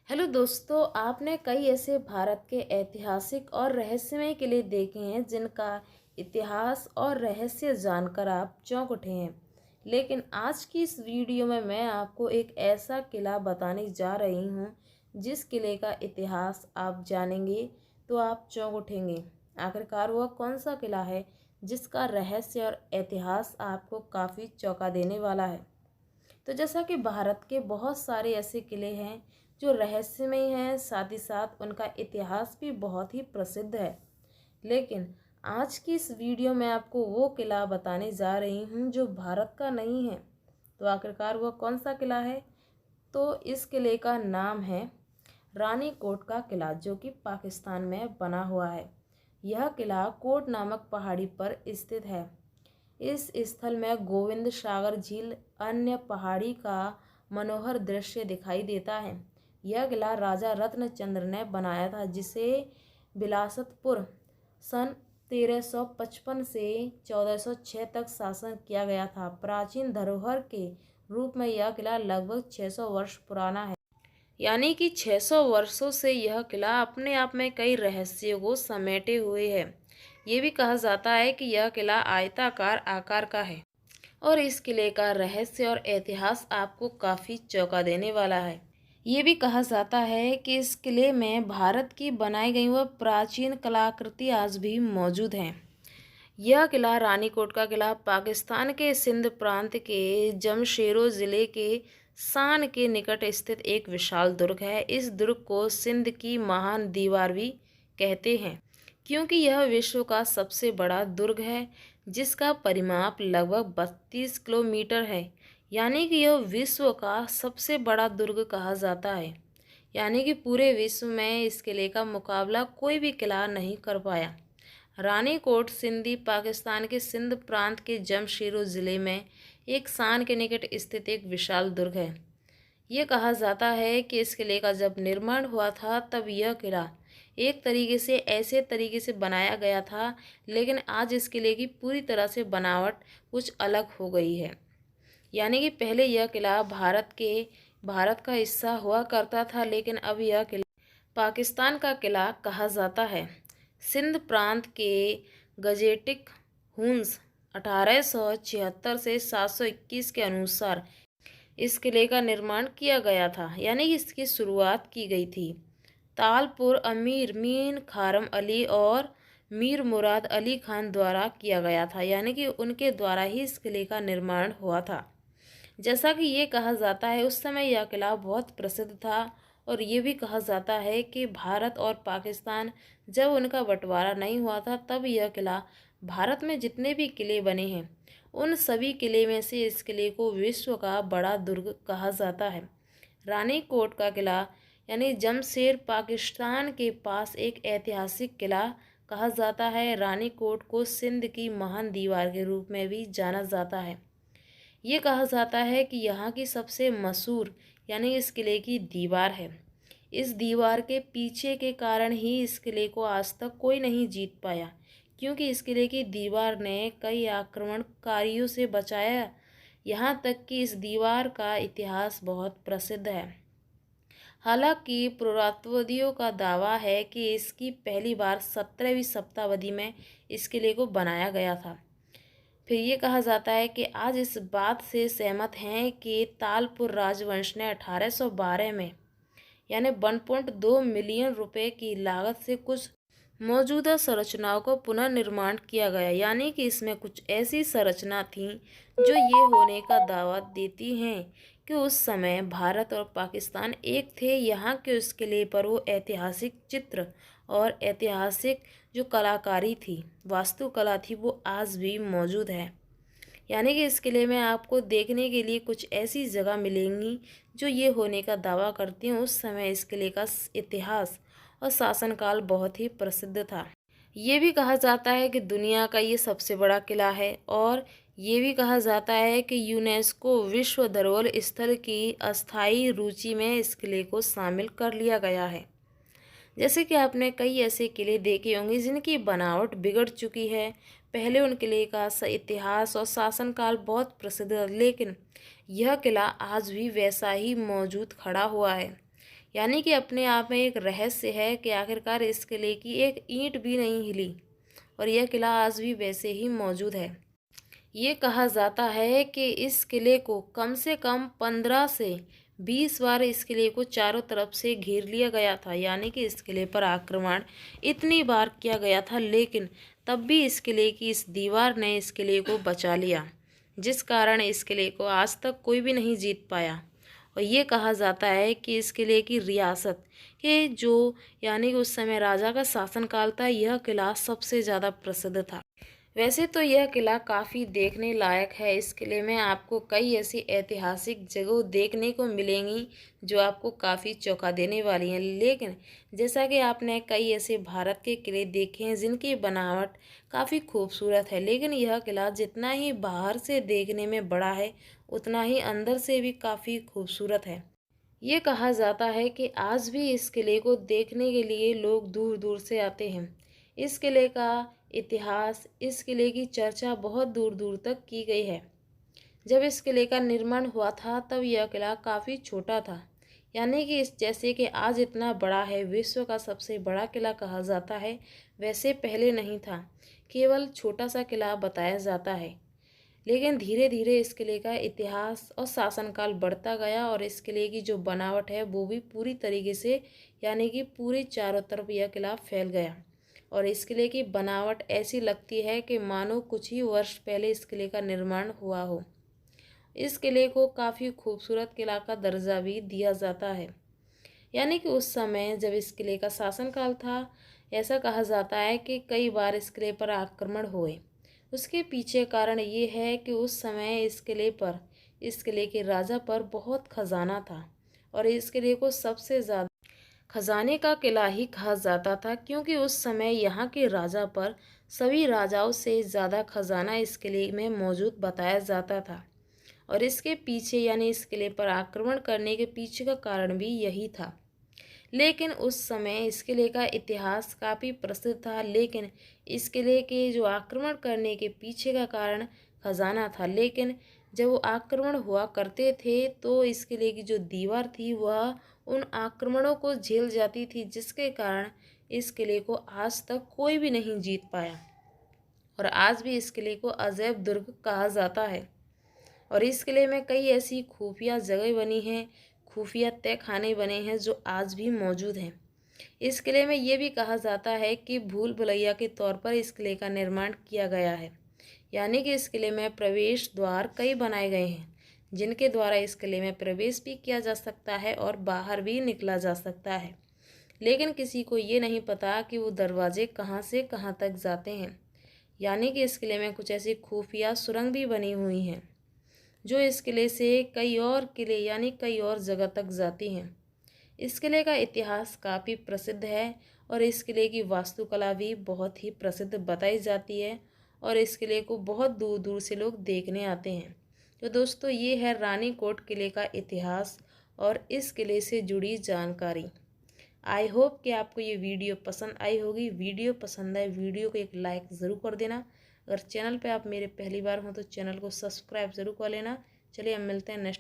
Hello दोस्तों, आपने कई ऐसे भारत के ऐतिहासिक और रहस्यमय किले देखे हैं जिनका इतिहास और रहस्य जानकर आप चौंक उठे हैं। लेकिन आज की इस वीडियो में मैं आपको एक ऐसा किला बताने जा रही हूँ जिस किले का इतिहास आप जानेंगे तो आप चौंक उठेंगे। आखिरकार वह कौन सा किला है जिसका रहस्य और इतिहास आपको काफ़ी चौंका देने वाला है। तो जैसा कि भारत के बहुत सारे ऐसे किले हैं जो रहस्यमय हैं, साथ ही साथ उनका इतिहास भी बहुत ही प्रसिद्ध है। लेकिन आज की इस वीडियो में आपको वो किला बताने जा रही हूँ जो भारत का नहीं है। तो आखिरकार वह कौन सा किला है? तो इस किले का नाम है रानी कोट का किला, जो कि पाकिस्तान में बना हुआ है। यह किला कोट नामक पहाड़ी पर स्थित है। इस स्थल में गोविंद सागर झील अन्य पहाड़ी का मनोहर दृश्य दिखाई देता है। यह किला राजा रत्नचंद्र ने बनाया था, जिसे बिलासपुर सन 1355 से 1406 तक शासन किया गया था। प्राचीन धरोहर के रूप में यह किला लगभग 600 वर्ष पुराना है। यानी कि 600 वर्षों से यह किला अपने आप में कई रहस्यों को समेटे हुए है। ये भी कहा जाता है कि यह किला आयताकार आकार का है और इस किले का रहस्य और इतिहास आपको काफ़ी चौंका देने वाला है। ये भी कहा जाता है कि इस किले में भारत की बनाई गई वह प्राचीन कलाकृति आज भी मौजूद हैं। यह किला रानीकोट का किला पाकिस्तान के सिंध प्रांत के जमशेरो ज़िले के शान के निकट स्थित एक विशाल दुर्ग है। इस दुर्ग को सिंध की महान दीवार भी कहते हैं, क्योंकि यह विश्व का सबसे बड़ा दुर्ग है जिसका परिमाप लगभग 32 किलोमीटर है। यानी कि यह विश्व का सबसे बड़ा दुर्ग कहा जाता है। यानी कि पूरे विश्व में इस किले का मुकाबला कोई भी किला नहीं कर पाया। रानीकोट सिंधी पाकिस्तान के सिंध प्रांत के जमशेरो ज़िले में एक शान के निकट स्थित एक विशाल दुर्ग है। ये कहा जाता है कि इस किले का जब निर्माण हुआ था तब यह किला एक तरीके से ऐसे तरीके से बनाया गया था, लेकिन आज इस किले की पूरी तरह से बनावट कुछ अलग हो गई है। यानी कि पहले यह किला भारत का हिस्सा हुआ करता था, लेकिन अब यह किला पाकिस्तान का किला कहा जाता है। सिंध प्रांत के गजेटिक हुंस 1876 से 721 के अनुसार इस किले का निर्माण किया गया था, यानी कि इसकी शुरुआत की गई थी। तालपुर अमीर मीन खारम अली और मीर मुराद अली खान द्वारा किया गया था, यानी कि उनके द्वारा ही इस किले का निर्माण हुआ था। जैसा कि ये कहा जाता है उस समय यह किला बहुत प्रसिद्ध था, और ये भी कहा जाता है कि भारत और पाकिस्तान जब उनका बंटवारा नहीं हुआ था तब यह किला भारत में जितने भी किले बने हैं उन सभी किले में से इस किले को विश्व का बड़ा दुर्ग कहा जाता है। रानीकोट का किला यानी जमशेर पाकिस्तान के पास एक ऐतिहासिक किला कहा जाता है। रानीकोट को सिंध की महान दीवार के रूप में भी जाना जाता है। ये कहा जाता है कि यहाँ की सबसे मशहूर यानी इस किले की दीवार है। इस दीवार के पीछे के कारण ही इस किले को आज तक कोई नहीं जीत पाया, क्योंकि इस किले की दीवार ने कई आक्रमणकारियों से बचाया। यहाँ तक कि इस दीवार का इतिहास बहुत प्रसिद्ध है। हालांकि पुरातत्वविदों का दावा है कि इसकी पहली बार 17वीं शताब्दी में इस किले को बनाया गया था। फिर ये कहा जाता है कि आज इस बात से सहमत हैं कि तालपुर राजवंश ने 1812 में यानी 1.2 मिलियन रुपए की लागत से कुछ मौजूदा संरचनाओं को पुनर्निर्माण किया गया। यानी कि इसमें कुछ ऐसी संरचना थी जो ये होने का दावा देती हैं कि उस समय भारत और पाकिस्तान एक थे। यहाँ के उस किले पर वो ऐतिहासिक चित्र और ऐतिहासिक जो कलाकारी थी, वास्तुकला थी, वो आज भी मौजूद है। यानी कि इस किले में आपको देखने के लिए कुछ ऐसी जगह मिलेंगी जो ये होने का दावा करती हैं उस समय इस किले का इतिहास और शासनकाल बहुत ही प्रसिद्ध था। ये भी कहा जाता है कि दुनिया का ये सबसे बड़ा किला है, और ये भी कहा जाता है कि यूनेस्को विश्व धरोहर स्थल की अस्थायी रूचि में इस किले को शामिल कर लिया गया है। जैसे कि आपने कई ऐसे किले देखे होंगे जिनकी बनावट बिगड़ चुकी है। पहले उन किले का इतिहास और शासनकाल बहुत प्रसिद्ध है, लेकिन यह किला आज भी वैसा ही मौजूद खड़ा हुआ है। यानी कि अपने आप में एक रहस्य है कि आखिरकार इस किले की एक ईंट भी नहीं हिली और यह किला आज भी वैसे ही मौजूद है। ये कहा जाता है कि इस किले को कम से कम 15 से 20 बार इस किले को चारों तरफ से घेर लिया गया था, यानी कि इस किले पर आक्रमण इतनी बार किया गया था, लेकिन तब भी इस किले की इस दीवार ने इस किले को बचा लिया, जिस कारण इस किले को आज तक कोई भी नहीं जीत पाया। और ये कहा जाता है कि इस किले की रियासत के जो यानी कि उस समय राजा का शासनकाल था, यह किला सबसे ज़्यादा प्रसिद्ध था। वैसे तो यह किला काफ़ी देखने लायक है। इस किले में आपको कई ऐसी ऐतिहासिक जगह देखने को मिलेंगी जो आपको काफ़ी चौंका देने वाली हैं, लेकिन जैसा कि आपने कई ऐसे भारत के किले देखे हैं जिनकी बनावट काफ़ी खूबसूरत है, लेकिन यह किला जितना ही बाहर से देखने में बड़ा है उतना ही अंदर से भी काफ़ी खूबसूरत है। ये कहा जाता है कि आज भी इस किले को देखने के लिए लोग दूर दूर से आते हैं। इस किले का इतिहास, इस किले की चर्चा बहुत दूर दूर तक की गई है। जब इस किले का निर्माण हुआ था तब यह किला काफ़ी छोटा था, यानी कि इस जैसे कि आज इतना बड़ा है, विश्व का सबसे बड़ा किला कहा जाता है, वैसे पहले नहीं था, केवल छोटा सा किला बताया जाता है। लेकिन धीरे धीरे इस किले का इतिहास और शासनकाल बढ़ता गया और इस किले की जो बनावट है वो भी पूरी तरीके से यानी कि पूरी चारों तरफ यह किला फैल गया और इस किले की बनावट ऐसी लगती है कि मानो कुछ ही वर्ष पहले इस किले का निर्माण हुआ हो। इस किले को काफ़ी खूबसूरत किला का दर्जा भी दिया जाता है, यानी कि उस समय जब इस किले का शासनकाल था, ऐसा कहा जाता है कि कई बार इस किले पर आक्रमण हुए। उसके पीछे कारण ये है कि उस समय इस किले पर, इस किले के राजा पर बहुत खजाना था और इस किले को सबसे ज़्यादा खजाने का किला ही कहा जाता था, क्योंकि उस समय यहाँ के राजा पर सभी राजाओं से ज़्यादा खजाना इस किले में मौजूद बताया जाता था। और इसके पीछे यानी इस किले पर आक्रमण करने के पीछे का कारण भी यही था। लेकिन उस समय इस किले का इतिहास काफ़ी प्रसिद्ध था, लेकिन इस किले के जो आक्रमण करने के पीछे का कारण खजाना था। लेकिन जब वो आक्रमण हुआ करते थे तो इस किले की जो दीवार थी वह उन आक्रमणों को झेल जाती थी, जिसके कारण इस किले को आज तक कोई भी नहीं जीत पाया और आज भी इस किले को अजैब दुर्ग कहा जाता है। और इस किले में कई ऐसी खुफिया जगह बनी हैं, खुफिया तय खाने बने हैं जो आज भी मौजूद हैं। इस किले में ये भी कहा जाता है कि भूल भुलैया के तौर पर इस किले का निर्माण किया गया है, यानी कि इस किले में प्रवेश द्वार कई बनाए गए हैं जिनके द्वारा इस किले में प्रवेश भी किया जा सकता है और बाहर भी निकला जा सकता है, लेकिन किसी को ये नहीं पता कि वो दरवाजे कहाँ से कहाँ तक जाते हैं। यानी कि इस किले में कुछ ऐसी खुफिया सुरंग भी बनी हुई हैं जो इस किले से कई और किले यानी कई और जगह तक जाती हैं। इस किले का इतिहास काफ़ी प्रसिद्ध है और इस किले की वास्तुकला भी बहुत ही प्रसिद्ध बताई जाती है और इस किले को बहुत दूर दूर से लोग देखने आते हैं। तो दोस्तों, ये है रानीकोट किले का इतिहास और इस किले से जुड़ी जानकारी। आई होप कि आपको ये वीडियो पसंद आई होगी। वीडियो पसंद आए वीडियो को एक लाइक ज़रूर कर देना। अगर चैनल पे आप मेरे पहली बार हो तो चैनल को सब्सक्राइब ज़रूर कर लेना। चलिए हम मिलते हैं नेक्स्ट